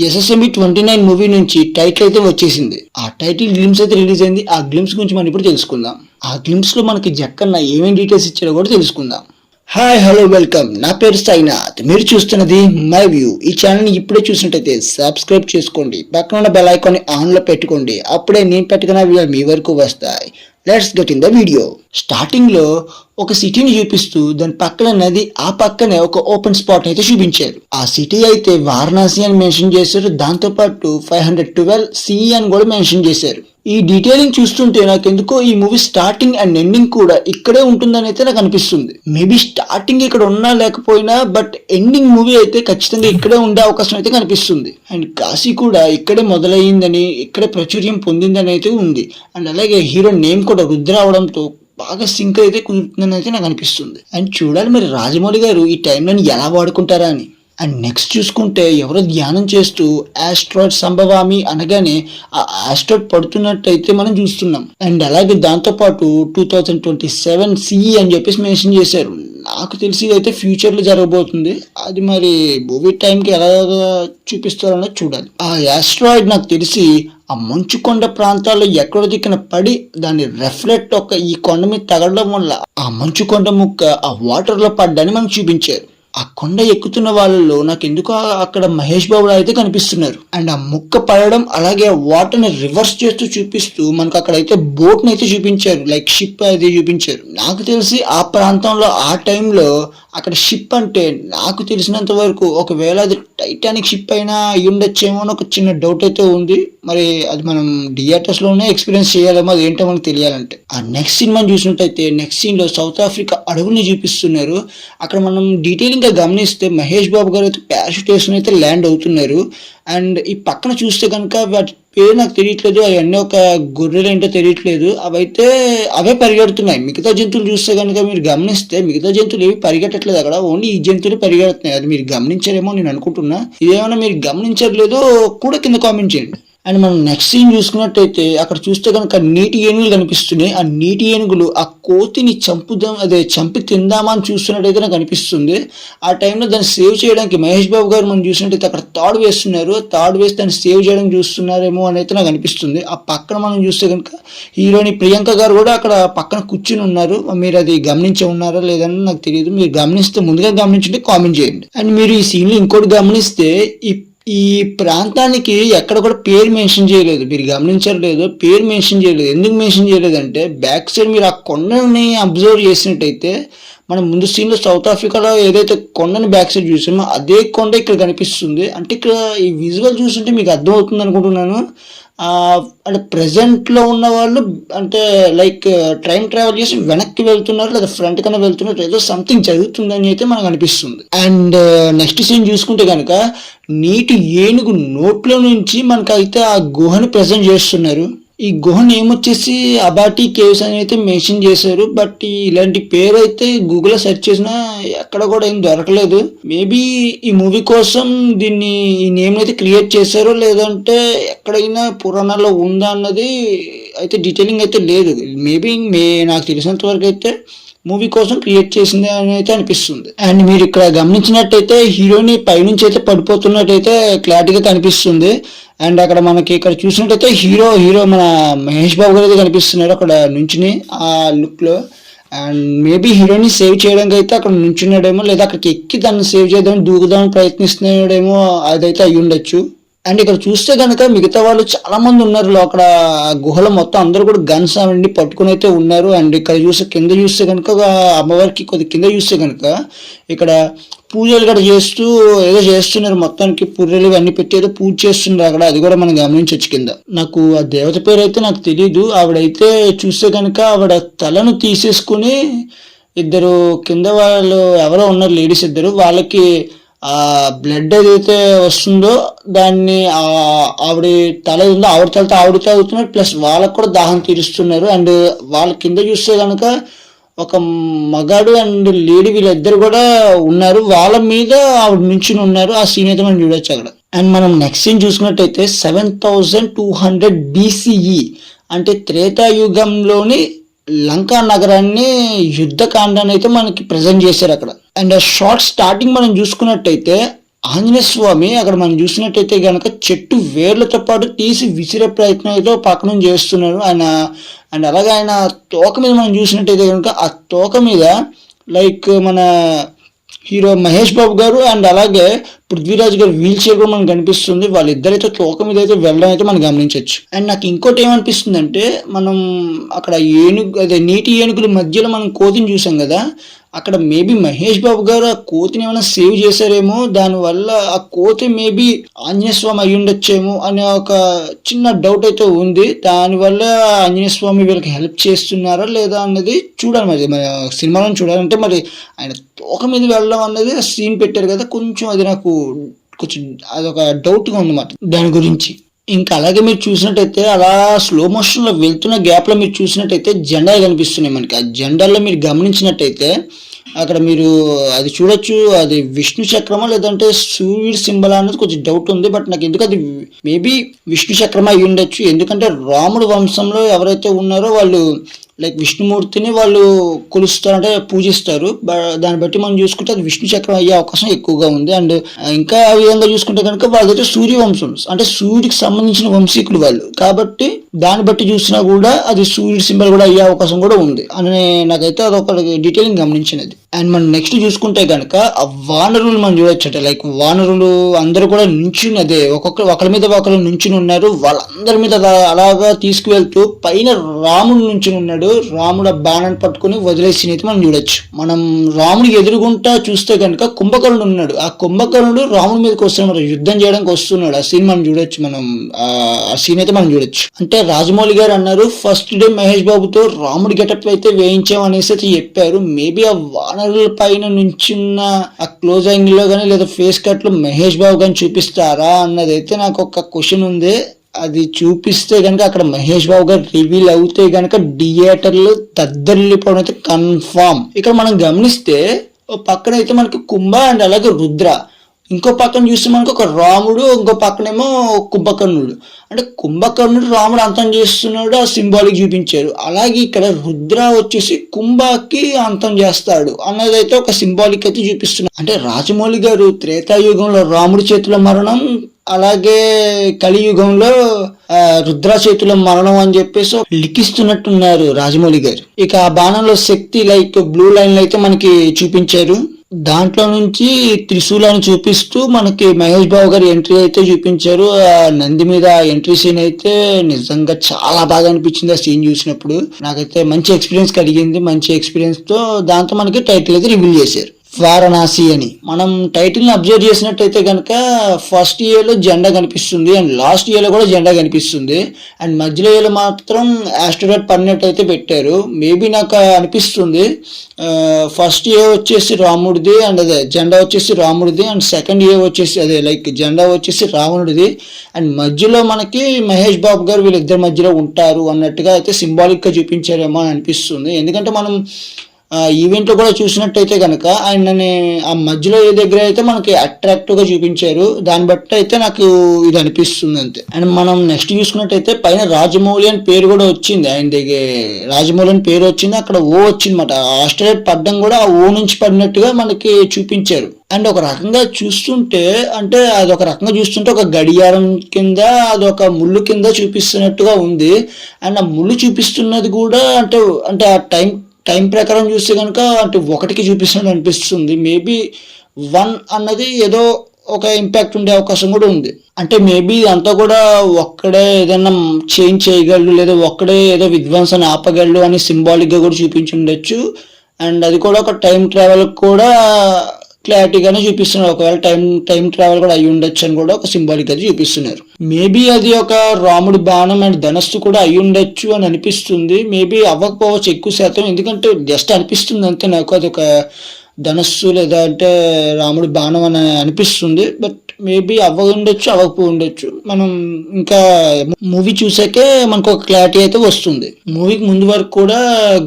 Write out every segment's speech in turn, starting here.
SSMB29 movie నుంచి title అయితే వచ్చేసింది. ఆ టైటిల్ గ్లిమ్స్ అయితే రిలీజ్ అయింది. ఆ గ్లిమ్స్ గురించి మనం ఇప్పుడు తెలుసుకుందాం. ఆ గ్లిమ్స్ లో మనకి జక్కన్న ఏమేమి డీటెయిల్స్ ఇచ్చారో కూడా తెలుసుకుందాం. హాయ్ హలో వెల్కమ్, నా పేరు సాయినాథ్. మీరు చూస్తున్నది మై వ్యూ. ఈ ఛానల్ని ఇప్పుడే చూసినట్టయితే సబ్స్క్రైబ్ చేసుకోండి, పక్కన ఉన్న బెల్ ఐకాన్ని ఆన్లో పెట్టుకోండి. అప్పుడే నేను పెట్టుకున్న వీడియోలు మీ వరకు వస్తాయి. Let's get in the video. Starting లో ఒక సిటీని చూపిస్తూ దాని పక్కన నది, ఆ పక్కనే ఒక ఓపెన్ స్పాట్ అయితే చూపించారు. ఆ సిటీ అయితే వారణాసి అని మెన్షన్ చేశారు. దాంతో పాటు 512 CE అని కూడా మెన్షన్ చేశారు. ఈ డీటెయిలింగ్ చూస్తుంటే నాకు ఎందుకో ఈ మూవీ స్టార్టింగ్ అండ్ ఎండింగ్ కూడా ఇక్కడే ఉంటుందని అయితే నాకు అనిపిస్తుంది. మేబీ స్టార్టింగ్ ఇక్కడ ఉన్నా లేకపోయినా, బట్ ఎండింగ్ మూవీ అయితే ఖచ్చితంగా ఇక్కడే ఉండే అవకాశం అయితే కనిపిస్తుంది. అండ్ కాశీ కూడా ఇక్కడే మొదలయ్యిందని, ఇక్కడే ప్రాచుర్యం పొందిందని అయితే ఉంది. అండ్ అలాగే హీరో నేమ్ కూడా రుద్ర అవడంతో బాగా సింక్ అయితే కుదురుతుందని అయితే నాకు అనిపిస్తుంది. అండ్ చూడాలి మరి రాజమౌళి గారు ఈ టైంలను ఎలా వాడుకుంటారా అని. అండ్ నెక్స్ట్ చూసుకుంటే ఎవరో ధ్యానం చేస్తూ ఆస్ట్రాయిడ్ సంభవామి అనగానే ఆ ఆస్ట్రాయిడ్ పడుతున్నట్టయితే మనం చూస్తున్నాం. అండ్ అలాగే దాంతోపాటు 2027 CE అని చెప్పేసి మెన్షన్ చేశారు. నాకు తెలిసి అయితే ఫ్యూచర్లో జరగబోతుంది. అది మరి మూవీ టైంకి ఎలా చూపిస్తారన్నది చూడాలి. ఆ ఆస్ట్రాయిడ్ నాకు తెలిసి ఆ మంచు కొండ ప్రాంతాల్లో ఎక్కడో దిక్కున పడి దాని రిఫ్లెక్ట్ ఈ కొండ మీద తగలడం వల్ల ఆ మంచు కొండ ముక్క ఆ వాటర్ లో పడ్డాన్ని మనకు చూపించారు. ఆ కొండ ఎక్కుతున్న వాళ్ళలో నాకు ఎందుకు అక్కడ మహేష్ బాబు అయితే కనిపిస్తున్నారు. అండ్ ఆ ముక్క పడడం, అలాగే వాటర్ ని రివర్స్ చేస్తూ చూపిస్తూ మనకు అక్కడైతే బోట్ ని అయితే చూపించారు, లైక్ షిప్ అయితే చూపించారు. నాకు తెలిసి ఆ ప్రాంతంలో ఆ టైంలో అక్కడ షిప్ అంటే నాకు తెలిసినంత వరకు ఒకవేళ అది టైటానిక్ షిప్ అయినా అయి ఉండొచ్చేమో అని ఒక చిన్న డౌట్ అయితే ఉంది. మరి అది మనం థియేటర్స్ లోనే ఎక్స్పీరియన్స్ చేయాలేమో, అది ఏంటో మనకు తెలియాలంటే. ఆ నెక్స్ట్ సీన్ మనం చూసినట్టయితే నెక్స్ట్ సీన్ లో సౌత్ ఆఫ్రికా అడవుల్ని చూపిస్తున్నారు. అక్కడ మనం డీటెయిలింగ్ గా గమనిస్తే మహేష్ బాబు గారు అయితే ప్యారాషూట్ వేసుకుని అయితే ల్యాండ్ అవుతున్నారు. అండ్ ఈ పక్కన చూస్తే కనుక వాటి పేరు నాకు తెలియట్లేదు, అవన్నీ ఒక గొర్రెలు ఏంటో తెలియట్లేదు, అవే పరిగెడుతున్నాయి. మిగతా జంతువులు చూస్తే కనుక మీరు గమనిస్తే మిగతా జంతువులు ఏవి పరిగెట్టట్లేదు, అక్కడ ఓన్లీ ఈ జంతువులు పరిగెడుతున్నాయి. అది మీరు గమనించారేమో నేను అనుకుంటున్నా. ఇదేమైనా మీరు గమనించట్లేదో కూడా కింద కామెంట్ చేయండి. అండ్ మనం నెక్స్ట్ సీన్ చూసుకున్నట్టయితే అక్కడ చూస్తే కనుక నీటి ఏనుగులు కనిపిస్తున్నాయి. ఆ నీటి ఏనుగులు ఆ కోతిని చంపి తిందామా అని చూస్తున్నట్టయితే నాకు అనిపిస్తుంది. ఆ టైంలో దాన్ని సేవ్ చేయడానికి మహేష్ బాబు గారు మనం చూసినట్టయితే అక్కడ తాడు వేస్తున్నారు. తాడు వేసి దాన్ని సేవ్ చేయడానికి చూస్తున్నారేమో అని అయితే నాకు అనిపిస్తుంది. ఆ పక్కన మనం చూస్తే కనుక హీరోయిన్ ప్రియాంక గారు కూడా అక్కడ పక్కన కూర్చుని ఉన్నారు. మీరు అది గమనించి ఉన్నారా లేదని నాకు తెలియదు. మీరు గమనిస్తే ముందుగా గమనించుంటే కామెంట్ చేయండి. అండ్ మీరు ఈ సీన్ లో ఇంకోటి గమనిస్తే ఈ ప్రాంతానికి ఎక్కడ కూడా పేరు మెన్షన్ చేయలేదు. మీరు గమనించారు లేదు, పేరు మెన్షన్ చేయలేదు. ఎందుకు మెన్షన్ చేయలేదంటే బ్యాక్ సైడ్ మీరు ఆ కొండని అబ్జర్వ్ చేసినట్టయితే మనం ముందు సీన్ లో సౌత్ ఆఫ్రికాలో ఏదైతే కొండని బ్యాక్ సైడ్ చూసామో అదే కొండ ఇక్కడ కనిపిస్తుంది. అంటే ఇక్కడ ఈ విజువల్ చూస్తుంటే మీకు అర్థం అవుతుంది అనుకుంటున్నాను. అంటే ప్రెసెంట్ లో ఉన్న వాళ్ళు అంటే లైక్ ట్రైన్ ట్రావెల్ చేసి వెనక్కి వెళ్తున్నారు లేదా ఫ్రంట్ కన్నా వెళ్తున్నారు, ఏదో సంథింగ్ జరుగుతుందని అయితే మనకు అనిపిస్తుంది. అండ్ నెక్స్ట్ సీన్ చూసుకుంటే కనుక నీటి ఏనుగు నోట్లో నుంచి మనకైతే ఆ గుహని ప్రెజెంట్ చేస్తున్నారు. ఈ గుహ నేమ్ వచ్చేసి అబాటి కేవ్స్ అని అయితే మెన్షన్ చేశారు. బట్ ఇలాంటి పేరు అయితే గూగుల్లో సెర్చ్ చేసినా ఎక్కడ కూడా ఏం దొరకలేదు. మేబీ ఈ మూవీ కోసం దీన్ని ఈ నేమ్ అయితే క్రియేట్ చేశారో లేదంటే ఎక్కడైనా పురాణాల్లో ఉందా అన్నది అయితే డీటెయిలింగ్ అయితే లేదు. మేబీ నాకు తెలిసినంత వరకు అయితే మూవీ కోసం క్రియేట్ చేసింది అని అయితే అనిపిస్తుంది. అండ్ మీరు ఇక్కడ గమనించినట్టయితే హీరోని పైనుంచి అయితే పడిపోతున్నట్టయితే క్లారిటీగా కనిపిస్తుంది. అండ్ అక్కడ మనకి ఇక్కడ చూసినట్టయితే హీరో మన మహేష్ బాబు గారు అయితే కనిపిస్తున్నారు అక్కడ నుంచుని ఆ లుక్ లో. అండ్ మేబీ హీరోని సేవ్ చేయడానికి అయితే అక్కడ నుంచున్నాడేమో, లేదా అక్కడికి ఎక్కి దాన్ని సేవ్ చేద్దామని దూకుదామని ప్రయత్నిస్తున్నాడేమో, అదైతే అయ్యి ఉండొచ్చు. అండ్ ఇక్కడ చూస్తే కనుక మిగతా వాళ్ళు చాలా మంది ఉన్నారు అక్కడ గుహలో మొత్తం అందరూ కూడా గన్స్ అవన్నీ పట్టుకుని అయితే ఉన్నారు. అండ్ ఇక్కడ కింద చూస్తే కనుక అమ్మవారికి కొద్ది కింద చూస్తే కనుక ఇక్కడ పూజలు కూడా చేస్తూ ఏదో చేస్తున్నారు. మొత్తానికి పుర్రెలు అన్ని పెట్టి ఏదో పూజ చేస్తున్నారు అక్కడ, అది కూడా మనం గమనించవచ్చు కింద. నాకు ఆ దేవత పేరు అయితే నాకు తెలీదు. ఆవిడైతే చూస్తే కనుక ఆవిడ తలను తీసేసుకుని ఇద్దరు కింద వాళ్ళు ఎవరో ఉన్నారు లేడీస్ ఇద్దరు, వాళ్ళకి ఆ బ్లడ్ ఏదైతే వస్తుందో దాన్ని ఆవిడ తల ఉందో ఆవిడ తలతో ఆవిడ తాగుతున్నారు, ప్లస్ వాళ్ళకు కూడా దాహం తీరుస్తున్నారు. అండ్ వాళ్ళ కింద చూస్తే కనుక ఒక మగాడు అండ్ లేడీ వీళ్ళిద్దరు కూడా ఉన్నారు, వాళ్ళ మీద ఆవిడ నుంచుని ఉన్నారు. ఆ సీన్ అయితే మనం చూడొచ్చు అక్కడ. అండ్ మనం నెక్స్ట్ సీన్ చూసుకున్నట్టయితే 7200 BCE అంటే త్రేతాయుగంలోని లంకా నగరాన్ని యుద్ధకాండాన్ని అయితే మనకి ప్రజెంట్ చేశారు అక్కడ. అండ్ షార్ట్ స్టార్టింగ్ మనం చూసుకున్నట్టయితే ఆంజనేయ స్వామి అక్కడ మనం చూసినట్టయితే గనక చెట్టు వేర్లతో పాటు తీసి విసిరే ప్రయత్నం అయితే పక్కన చేస్తున్నారు ఆయన. అండ్ అలాగే ఆయన తోక మీద మనం చూసినట్టయితే కనుక ఆ తోక మీద లైక్ మన హీరో మహేష్ బాబు గారు అండ్ అలాగే పృథ్వీరాజ్ గారు వీల్ చైర్ కూడా మనకు కనిపిస్తుంది. వాళ్ళిద్దరైతే తోక మీద అయితే వెళ్ళడం అయితే మనం గమనించవచ్చు. అండ్ నాకు ఇంకోటి ఏమనిపిస్తుంది అంటే మనం అక్కడ ఏనుగు అదే నీటి ఏనుగుల మధ్యలో మనం కోతిని చూసాం కదా, అక్కడ మేబీ మహేష్ బాబు గారు ఆ కోతిని ఏమైనా సేవ్ చేశారేమో, దానివల్ల ఆ కోతి మేబీ ఆంజనేయ స్వామి అయి ఉండొచ్చేమో అనే ఒక చిన్న డౌట్ అయితే ఉంది. దానివల్ల ఆంజనేయ స్వామి వీళ్ళకి హెల్ప్ చేస్తున్నారా లేదా అన్నది చూడాలి. మరి మన సినిమాలో చూడాలంటే మరి ఆయన తోక మీద వెళ్ళడం అన్నది సీన్ పెట్టారు కదా, కొంచెం అది నాకు కొంచెం అదొక డౌట్గా ఉందన్నమాట దాని గురించి. ఇంకా అలాగే మీరు చూసినట్టయితే అలా స్లో మోషన్లో వెళ్తున్న గ్యాప్లో మీరు చూసినట్టయితే జెండాలు కనిపిస్తున్నాయి మనకి. ఆ జెండాల్లో మీరు గమనించినట్టయితే అక్కడ మీరు అది చూడొచ్చు, అది విష్ణు చక్రమా లేదంటే సూర్యుడి సింబల్ అనేది కొంచెం డౌట్ ఉంది. బట్ నాకు ఎందుకు అది మేబీ విష్ణు చక్రమా అయి ఉండొచ్చు. ఎందుకంటే రాముడు వంశంలో ఎవరైతే ఉన్నారో వాళ్ళు లైక్ విష్ణుమూర్తిని వాళ్ళు కొలుస్తారు, అంటే పూజిస్తారు. దాన్ని బట్టి మనం చూసుకుంటే అది విష్ణు చక్రం అయ్యే అవకాశం ఎక్కువగా ఉంది. అండ్ ఇంకా ఆ విధంగా చూసుకుంటే కనుక వాళ్ళైతే సూర్యవంశం, అంటే సూర్యుడికి సంబంధించిన వంశీకులు వాళ్ళు, కాబట్టి దాన్ని బట్టి చూసినా కూడా అది సూర్యుడి సింబల్ కూడా అయ్యే అవకాశం కూడా ఉంది అని నాకైతే అదొక డీటెయిలింగ్ గమనించినది. అండ్ మనం నెక్స్ట్ చూసుకుంటే కనుక ఆ వానరులు మనం చూడొచ్చట. లైక్ వానరులు అందరూ కూడా నుంచుని అదే ఒకరి మీద ఒకరు నుంచుని ఉన్నారు. వాళ్ళందరి మీద అలాగా తీసుకువెళ్తూ పైన రాముడు నుంచుని ఉన్నాడు. రాముడు బాణాన్ని పట్టుకుని వదిలేసి అయితే మనం చూడొచ్చు. మనం రాముడికి ఎదురుగుంటా చూస్తే కనుక కుంభకర్ణుడు ఉన్నాడు. ఆ కుంభకర్ణుడు రాముడి మీదకి వస్తున్నాడు, యుద్ధం చేయడానికి వస్తున్నాడు. ఆ సీన్ మనం చూడొచ్చు. మనం ఆ సీన్ అయితే మనం చూడొచ్చు. అంటే రాజమౌళి గారు అన్నారు ఫస్ట్ డే మహేష్ బాబుతో రాముడి గెటప్ అయితే వేయించాం అనేసి అయితే చెప్పారు. మేబీ ఆ వానరుల పైన నుంచున్న ఆ క్లోజ్ యాంగిల్ లో కానీ లేదా ఫేస్ కట్ లో మహేష్ బాబు కానీ చూపిస్తారా అన్నది అయితే నాకు ఒక క్వశ్చన్ ఉంది. అది చూపిస్తే కనుక అక్కడ మహేష్ బాబు గారు రివీల్ అవుతే కనుక థియేటర్లు దద్దరిల్లిపోవడం అయితే కన్ఫామ్. ఇక్కడ మనం గమనిస్తే పక్కన అయితే మనకి కుంభ అండ్ అలాగే రుద్ర, ఇంకో పక్కన చూస్తే మనకు ఒక రాముడు, ఇంకో పక్కనేమో కుంభకర్ణుడు. అంటే కుంభకర్ణుడు రాముడు అంతం చేస్తున్నాడు, ఆ సింబాలిక్ చూపించారు. అలాగే ఇక్కడ రుద్ర వచ్చేసి కుంభకి అంతం చేస్తాడు అన్నదైతే ఒక సింబాలిక్ అయితే చూపిస్తున్నారు. అంటే రాజమౌళి గారు త్రేతాయుగంలో రాముడి చేతిలో మరణం, అలాగే కలియుగంలో రుద్ర చేతిలో మరణం అని చెప్పేసి లిఖిస్తున్నట్టున్నారు రాజమౌళి గారు. ఇక ఆ బాణంలో శక్తి లైక్ బ్లూ లైన్లు అయితే మనకి చూపించారు. దాంట్లో నుంచి త్రిశూలాన్ని చూపిస్తూ మనకి మహేష్ బాబు గారి ఎంట్రీ అయితే చూపించారు. ఆ నంది మీద ఎంట్రీ సీన్ అయితే నిజంగా చాలా బాగా అనిపించింది. ఆ సీన్ చూసినప్పుడు నాకైతే మంచి ఎక్స్పీరియన్స్ కలిగింది. మంచి ఎక్స్పీరియన్స్ తో దాంతో మనకి టైటిల్ అయితే రివీల్ చేశారు, వారణాసి అని. మనం టైటిల్ ని అబ్జర్వ్ చేసినట్టయితే కనుక ఫస్ట్ ఇయర్ లో జెండా కనిపిస్తుంది అండ్ లాస్ట్ ఇయర్ లో కూడా జెండా కనిపిస్తుంది అండ్ మధ్యలో ఇయర్ మాత్రం ఆస్ట్రోనాట్ పడినట్టు అయితే పెట్టారు. మేబీ నాకు అనిపిస్తుంది ఫస్ట్ ఇయర్ వచ్చేసి రాముడిది అండ్ అదే జెండా వచ్చేసి రాముడిది అండ్ సెకండ్ ఇయర్ వచ్చేసి అదే లైక్ జెండా వచ్చేసి రావణుడిది అండ్ మధ్యలో మనకి మహేష్ బాబు గారు వీళ్ళిద్దరి మధ్యలో ఉంటారు అన్నట్టుగా అయితే సింబాలిక్ గా చూపించారేమో అని అనిపిస్తుంది. ఎందుకంటే మనం ఈవెంట్ లో కూడా చూసినట్టయితే కనుక ఆయనని ఆ మధ్యలో ఏ దగ్గర అయితే మనకి అట్రాక్టివ్ గా చూపించారు. దాన్ని బట్టి అయితే నాకు ఇది అనిపిస్తుంది అంతే. అండ్ మనం నెక్స్ట్ చూసుకున్నట్టయితే పైన రాజమౌళి అని పేరు కూడా వచ్చింది, ఆయన దగ్గర రాజమౌళి అని పేరు వచ్చింది, అక్కడ ఓ వచ్చింది అనమాట. ఆస్ట్రేలియా పడ్డం కూడా ఆ ఓ నుంచి పడినట్టుగా మనకి చూపించారు. అండ్ ఒక రకంగా చూస్తుంటే అంటే అదొక రకంగా చూస్తుంటే ఒక గడియారం కింద అదొక ముళ్ళు కింద చూపిస్తున్నట్టుగా ఉంది. అండ్ ఆ ముళ్ళు చూపిస్తున్నది కూడా అంటే అంటే ఆ టైం ప్రకారం చూస్తే కనుక అంటే ఒకటికి చూపిస్తున్నట్టు అనిపిస్తుంది. మేబీ 1 అన్నది ఏదో ఒక ఇంపాక్ట్ ఉండే అవకాశం కూడా ఉంది. అంటే మేబీ అంతా కూడా ఒక్కడే ఏదైనా చేంజ్ చేయగలడు లేదా ఒక్కడే ఏదో విధ్వంసాన్ని ఆపగలడు అని సింబాలిక్ గా కూడా చూపించి ఉండొచ్చు. అండ్ అది కూడా ఒక టైం ట్రావెల్ కూడా క్లారిటీగానే చూపిస్తున్నారు. ఒకవేళ టైం ట్రావెల్ కూడా అయ్యి ఉండొచ్చు అని కూడా ఒక సింబాలిక్ అది చూపిస్తున్నారు. మేబీ అది ఒక రాముడి బాణం అండ్ ధనస్సు కూడా అయి ఉండొచ్చు అని అనిపిస్తుంది. మేబీ అవ్వకపోవచ్చు ఎక్కువ శాతం, ఎందుకంటే జస్ట్ అనిపిస్తుంది అంతే నాకు అది ఒక ధనస్సు లేదా అంటే రాముడి బాణం అని అనిపిస్తుంది. బట్ మేబీ ఉండొచ్చు అవ్వకపో ఉండొచ్చు. మనం ఇంకా మూవీ చూసాకే మనకు ఒక క్లారిటీ అయితే వస్తుంది. మూవీకి ముందు వరకు కూడా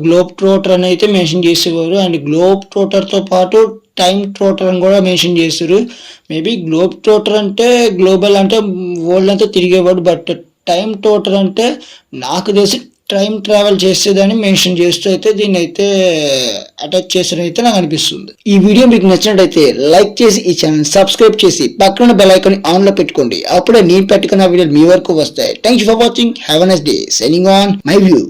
గ్లోబ్ ట్రోటర్ అని అయితే మెన్షన్ చేసేవారు అండ్ గ్లోబ్ ట్రోటర్ తో పాటు టైం ట్రోటర్ అని కూడా మెన్షన్ చేశారు. మేబీ గ్లోబ్ ట్రోటర్ అంటే గ్లోబల్ అంటే వరల్డ్ అంతా తిరిగేవాడు, బట్ టైం ట్రోటర్ అంటే నాకు తెలిసి టైం ట్రావెల్ చేసేదని మెన్షన్ చేస్తూ అయితే దీన్ని అయితే అటాచ్ చేసిన అయితే నాకు అనిపిస్తుంది. ఈ వీడియో మీకు నచ్చినట్టయితే లైక్ చేసి ఈ ఛానల్ సబ్స్క్రైబ్ చేసి పక్కన బెల్ ఐకాన్ ఆన్ లో పెట్టుకోండి. అప్పుడే నేను పెట్టుకున్న వీడియోలు మీ వరకు వస్తాయి. Thank you for watching. Have a nice day. Signing on my view.